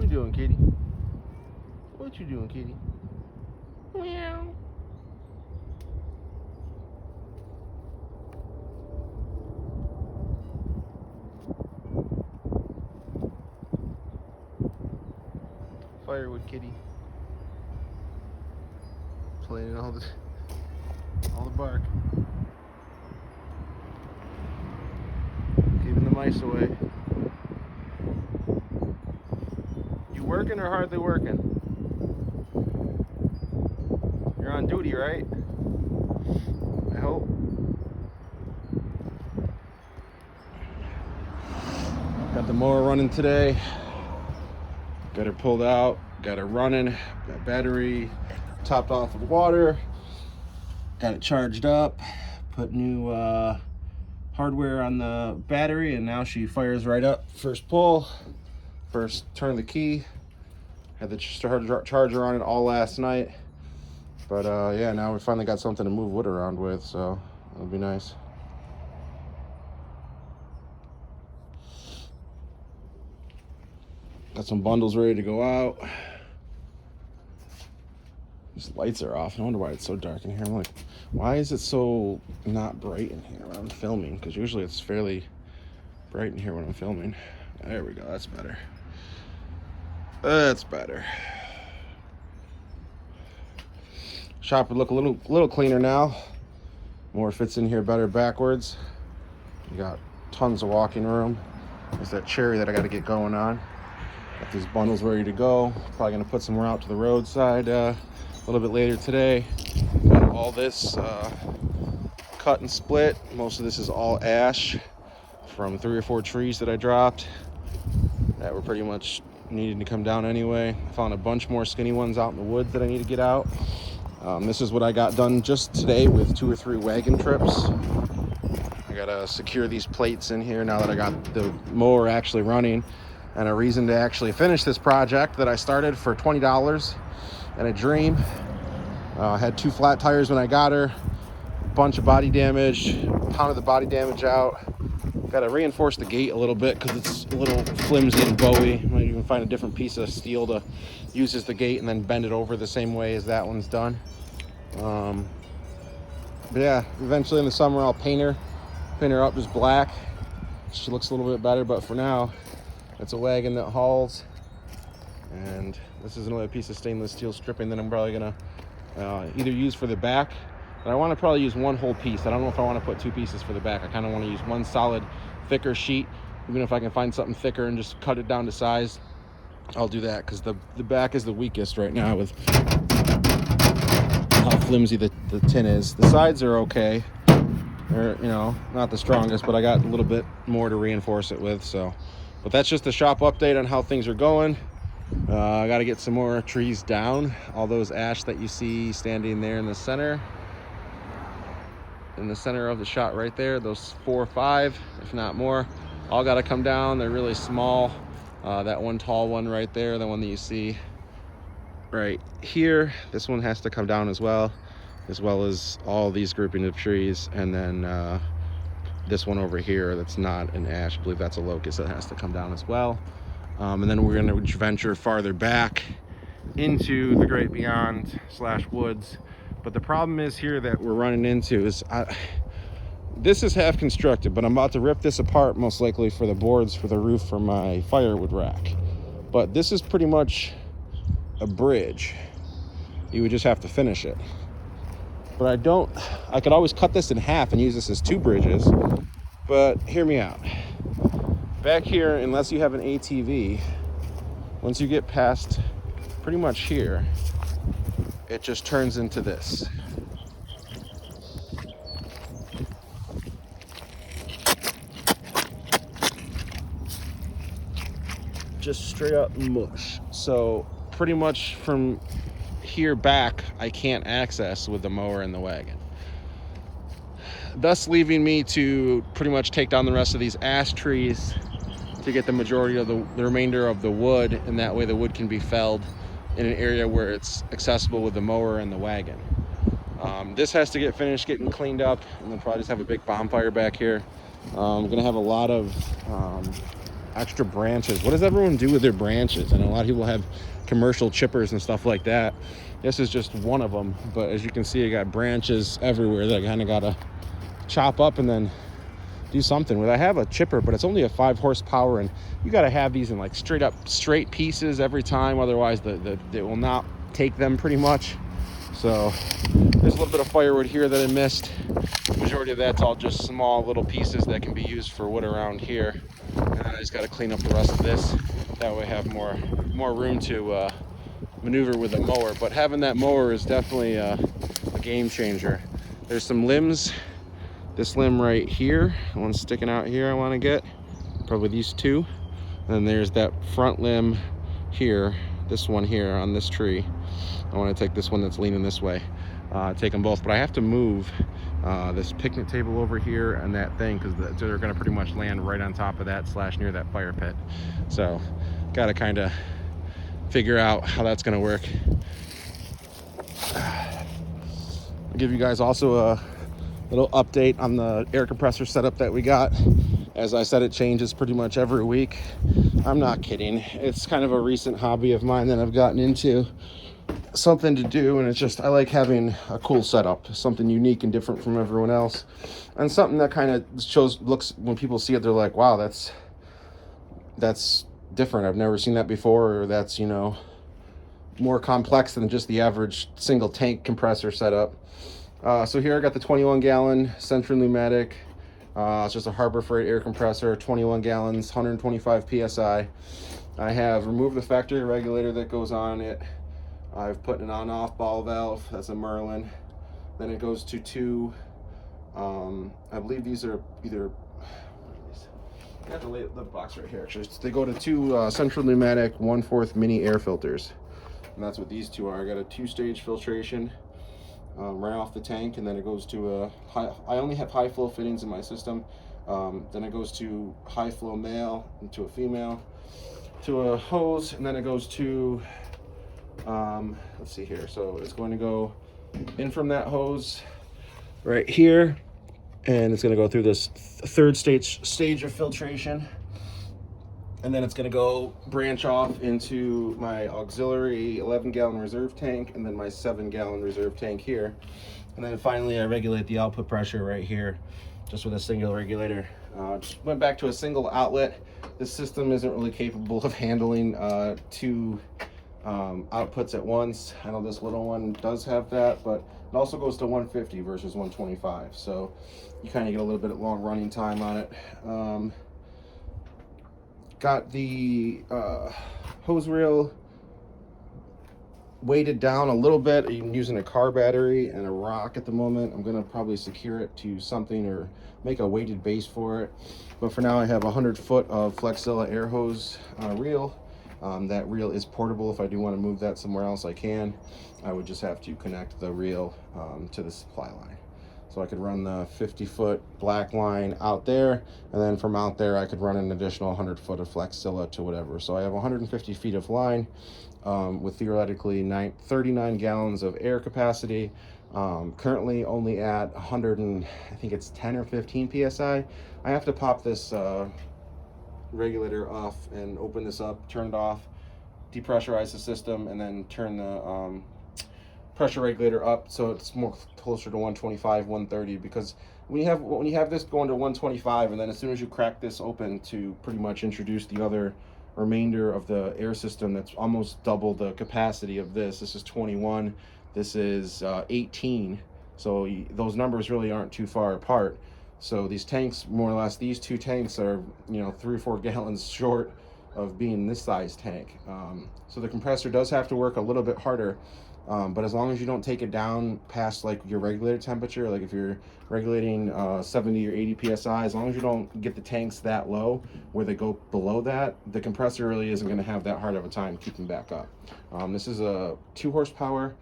doing, kitty? What you doing, kitty? Meow. Firewood kitty. Playing all the bark. Keeping the mice away. You working or hardly working? You're on duty, right? I hope. Got the mower running today. Got her pulled out, got her running, got battery topped off with water, got it charged up, put new hardware on the battery, and now she fires right up. First pull, first turn of the key. Had the charger on it all last night, but yeah, now we finally got something to move wood around with, so it'll be nice. Got some bundles ready to go out. These lights are off. I wonder why it's so dark in here. I'm like, why is it so not bright in here when I'm filming? Because usually it's fairly bright in here when I'm filming. There we go. That's better. That's better. Shop would look a little cleaner now. More fits in here better backwards. You got tons of walking room. There's that cherry that I got to get going on. Got these bundles ready to go. Probably gonna put some more out to the roadside a little bit later today. Got all this cut and split. Most of this is all ash from 3 or 4 trees that I dropped that were pretty much needing to come down anyway. I found a bunch more skinny ones out in the woods that I need to get out. This is what I got done just today with 2 or 3 wagon trips. I gotta secure these plates in here now that I got the mower actually running. And a reason to actually finish this project that I started for $20 and a dream. I had 2 flat tires when I got her, a bunch of body damage, pounded the body damage out. Got to reinforce the gate a little bit because it's a little flimsy and bowy. Might even find a different piece of steel to use as the gate and then bend it over the same way as that one's done. But yeah, eventually in the summer I'll paint her up just black. She looks a little bit better, but for now, it's a wagon that hauls, and this is another piece of stainless steel stripping that I'm probably gonna either use for the back, but I want to probably use one whole piece. I don't know if I want to put 2 pieces for the back. I kind of want to use one solid thicker sheet. Even if I can find something thicker and just cut it down to size, I'll do that, because the back is the weakest right now with how flimsy the tin is. The sides are okay. They're, you know, not the strongest, but I got a little bit more to reinforce it with, so. But that's just a shop update on how things are going. I got to get some more trees down. All those ash that you see standing there in the center of the shot right there, those 4 or 5, if not more, all got to come down. They're really small. That one tall one right there, the one that you see right here, this one has to come down as well as all these grouping of trees, and then this one over here that's not an ash, I believe that's a locust, that has to come down as well. And then we're going to venture farther back into the great beyond / woods. But the problem is here that we're running into is this is half constructed, but I'm about to rip this apart most likely for the boards for the roof for my firewood rack. But this is pretty much a bridge. You would just have to finish it. But I could always cut this in half and use this as 2 bridges, but hear me out. Back here, unless you have an ATV, once you get past pretty much here, it just turns into this. Just straight up mush. So pretty much from here back, I can't access with the mower and the wagon, thus leaving me to pretty much take down the rest of these ash trees to get the majority of the remainder of the wood, and that way the wood can be felled in an area where it's accessible with the mower and the wagon. This has to get finished getting cleaned up, and then probably just have a big bonfire back here. I'm gonna have a lot of extra branches. What does everyone do with their branches? I know a lot of people have commercial chippers and stuff like that. This is just one of them, but as you can see, I got branches everywhere that I kind of gotta chop up and then do something with. I have a chipper, but it's only a 5 horsepower, and you got to have these in like straight pieces every time, otherwise it will not take them pretty much. So there's a little bit of firewood here that I missed. The majority of that's all just small little pieces that can be used for wood around here, and I just got to clean up the rest of this. That way I have more room to maneuver with a mower. But having that mower is definitely a game changer. There's some limbs. This limb right here, the one sticking out here, I want to get probably these two. And then there's that front limb here, this one here on this tree. I want to take this one that's leaning this way, take them both. But I have to move this picnic table over here and that thing, because they're going to pretty much land right on top of that / near that fire pit. So got to kind of figure out how that's going to work. I'll give you guys also a little update on the air compressor setup that we got. As I said, it changes pretty much every week. I'm not kidding. It's kind of a recent hobby of mine that I've gotten into. Something to do, and it's just, I like having a cool setup, something unique and different from everyone else, and something that kind of looks, when people see it, they're like, wow, that's different. I've never seen that before, or that's, you know, more complex than just the average single tank compressor setup. So here I got the 21 gallon Central Pneumatic. It's just a Harbor Freight air compressor, 21 gallons, 125 PSI. I have removed the factory regulator that goes on it. I've put an on-off ball valve, that's a Merlin. Then it goes to two, I believe these are either, I got the box right here actually. They go to two Central Pneumatic 1/4 mini air filters. And that's what these two are. I got a 2-stage filtration right off the tank, and then it goes to a high, I only have high flow fittings in my system. Then it goes to high flow male and to a female, to a hose, and then it goes to let's see here, so it's going to go in from that hose right here, and it's going to go through this third stage of filtration, and then it's going to go branch off into my auxiliary 11-gallon reserve tank, and then my 7-gallon reserve tank here. And then finally I regulate the output pressure right here just with a single regulator. Just went back to a single outlet. This system isn't really capable of handling two outputs at once. I know this little one does have that, but it also goes to 150 versus 125, so you kind of get a little bit of long running time on it. Got the hose reel weighted down a little bit. I'm using a car battery and a rock at the moment. I'm gonna probably secure it to something or make a weighted base for it, but for now I have 100 foot of Flexilla air hose reel. That reel is portable. If I do want to move that somewhere else, I can. I would just have to connect the reel to the supply line. So I could run the 50-foot black line out there, and then from out there I could run an additional 100 foot of Flexilla to whatever. So I have 150 feet of line with theoretically 39 gallons of air capacity. Currently only at 100 and I think it's 10 or 15 PSI. I have to pop this regulator off and open this up, turn it off, depressurize the system, and then turn the pressure regulator up so it's more closer to 125, 130, because when you have this going to 125, and then as soon as you crack this open to pretty much introduce the other remainder of the air system, that's almost double the capacity of this. This is 21, this is 18, so those numbers really aren't too far apart. So these tanks, more or less, these two tanks are, you know, 3 or 4 gallons short of being this size tank. So the compressor does have to work a little bit harder, but as long as you don't take it down past like your regulator temperature, like if you're regulating 70 or 80 psi, as long as you don't get the tanks that low where they go below that, the compressor really isn't going to have that hard of a time keeping back up. This is a 2 horsepower,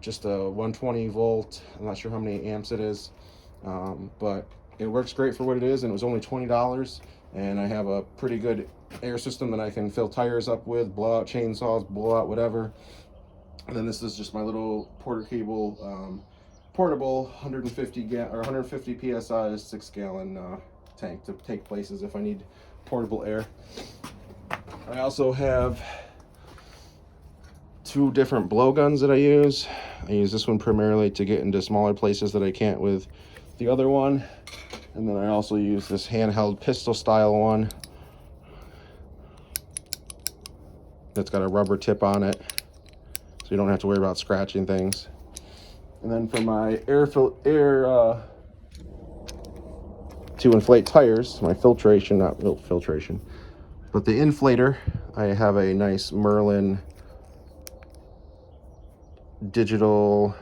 just a 120 volt. I'm not sure how many amps it is, but it works great for what it is, and it was only $20, and I have a pretty good air system that I can fill tires up with, blow out chainsaws, blow out whatever. And then this is just my little Porter cable portable 150 psi 6-gallon tank to take places if I need portable air. I also have 2 different blowguns that I use. I use this one primarily to get into smaller places that I can't with the other one. And then I also use this handheld pistol style one that's got a rubber tip on it, so you don't have to worry about scratching things. And then for my to inflate tires, my filtration, not real filtration, but the inflator, I have a nice Merlin digital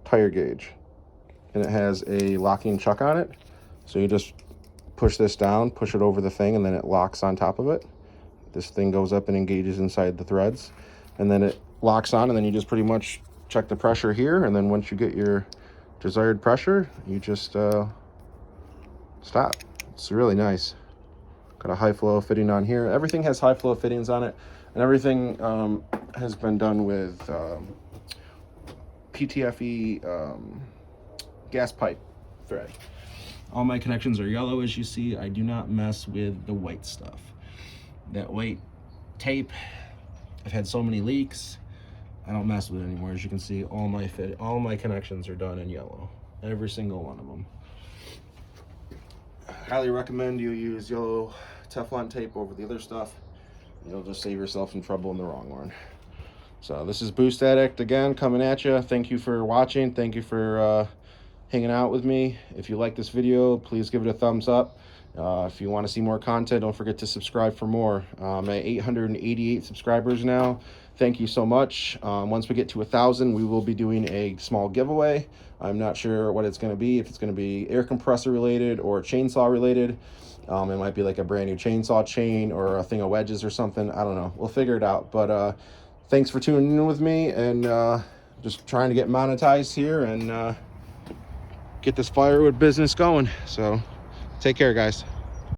tire gauge, and it has a locking chuck on it, so you just push this down, push it over the thing, and then it locks on top of it. This thing goes up and engages inside the threads, and then it locks on, and then you just pretty much check the pressure here, and then once you get your desired pressure, you just stop. It's really nice. Got a high flow fitting on here. Everything has high flow fittings on it, and everything has been done with PTFE gas pipe thread. All my connections are yellow, as you see. I do not mess with the white stuff. That white tape, I've had so many leaks, I don't mess with it anymore. As you can see, all my connections are done in yellow, every single one of them. I highly recommend you use yellow Teflon tape over the other stuff. You'll just save yourself some trouble in the wrong one. So this is Boost Addict again, coming at you. Thank you for watching. Thank you for hanging out with me. If you like this video, please give it a thumbs up. If you want to see more content, don't forget to subscribe for more. I'm at 888 subscribers now. Thank you so much. Once we get to 1,000, we will be doing a small giveaway. I'm not sure what it's going to be, if it's going to be air compressor related or chainsaw related. It might be like a brand new chainsaw chain or a thing of wedges or something. I don't know. We'll figure it out. But thanks for tuning in with me, and just trying to get monetized here and get this firewood business going. So take care, guys.